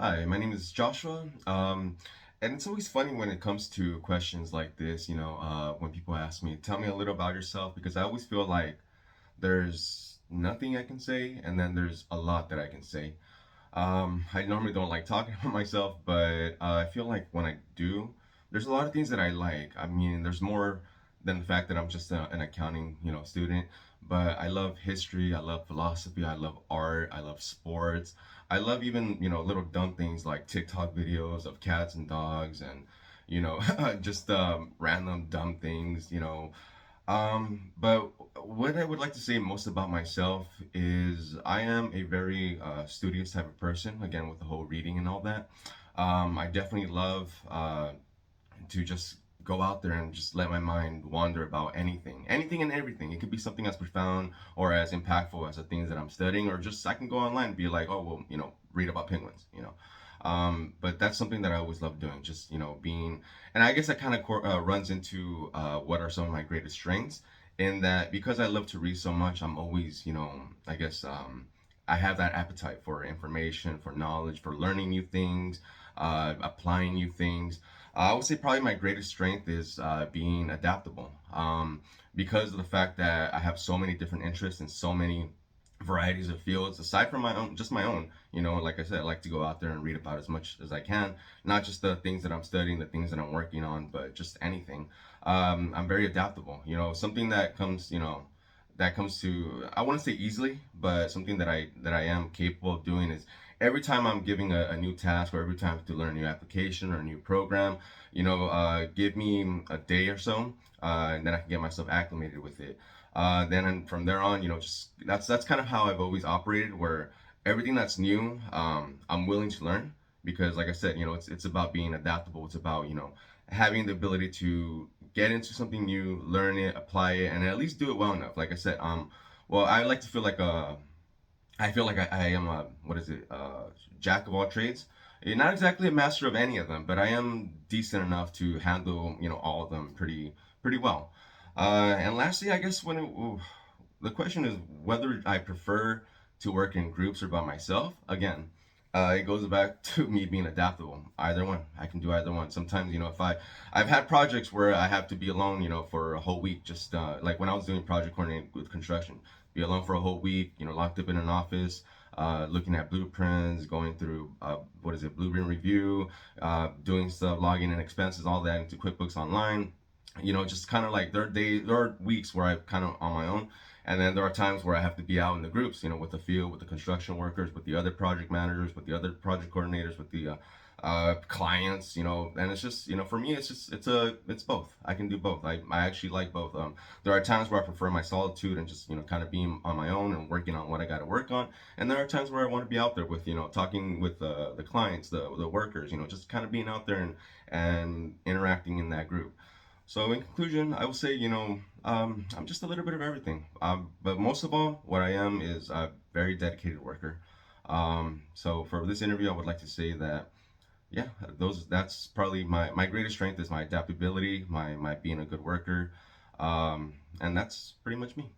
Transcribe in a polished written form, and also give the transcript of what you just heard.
Hi, my name is Joshua. And it's always funny when it comes to questions like this, when people ask me, tell me a little about yourself, because I always feel like there's nothing I can say, and then there's a lot that I can say. I normally don't like talking about myself, but I feel like when I do, there's a lot of things that I like. I mean, there's more than the fact that I'm just an accounting, student, but I love history, I love philosophy, I love art, I love sports. I love even, little dumb things like TikTok videos of cats and dogs and, just random dumb things. But what I would like to say most about myself is I am a very studious type of person, again, with the whole reading and all that. I definitely love to just go out there and just let my mind wander about anything and everything. It could be something as profound or as impactful as the things that I'm studying, or just I can go online and be like, oh, well, read about penguins. But that's something that I always love doing, just, being, and I guess that kind of runs into what are some of my greatest strengths, in that because I love to read so much, I'm always, I guess, I have that appetite for information, for knowledge, for learning new things, applying new things. I would say probably my greatest strength is being adaptable. Because of the fact that I have so many different interests and so many varieties of fields, aside from my own, just my own. Like I said, I like to go out there and read about as much as I can, not just the things that I'm studying, the things that I'm working on, but just anything. I'm very adaptable. Something that comes to, I wouldn't say easily, but something that I am capable of doing is every time I'm giving a new task, or every time I have to learn a new application or a new program, give me a day or so, and then I can get myself acclimated with it. Then from there on, just that's kind of how I've always operated. Where everything that's new, I'm willing to learn, because, like I said, it's about being adaptable. It's about having the ability to get into something new, learn it, apply it, and at least do it well enough. Like I said, well, I like to feel like I feel like I am a, what is it, jack of all trades. Not exactly a master of any of them, but I am decent enough to handle all of them pretty well. And lastly, I guess the question is whether I prefer to work in groups or by myself. Again, it goes back to me being adaptable. Either one, I can do either one. Sometimes, if I've had projects where I have to be alone, for a whole week. Just like when I was doing project coordinating with construction, be alone for a whole week, locked up in an office, looking at blueprints, going through what is it, blueprint review, doing stuff, logging in expenses, all that into QuickBooks Online. Just kind of like there are weeks where I'm kind of on my own, and then there are times where I have to be out in the groups, with the field, with the construction workers, with the other project managers, with the other project coordinators, with the clients, and it's just, for me, it's both. I can do both. I actually like both. There are times where I prefer my solitude and just, kind of being on my own and working on what I got to work on, and there are times where I want to be out there with, talking with the clients, the workers, just kind of being out there and interacting in that group. So in conclusion, I will say, I'm just a little bit of everything. But most of all, what I am is a very dedicated worker. So for this interview, I would like to say that, yeah, that's probably my greatest strength is my adaptability, my being a good worker. And that's pretty much me.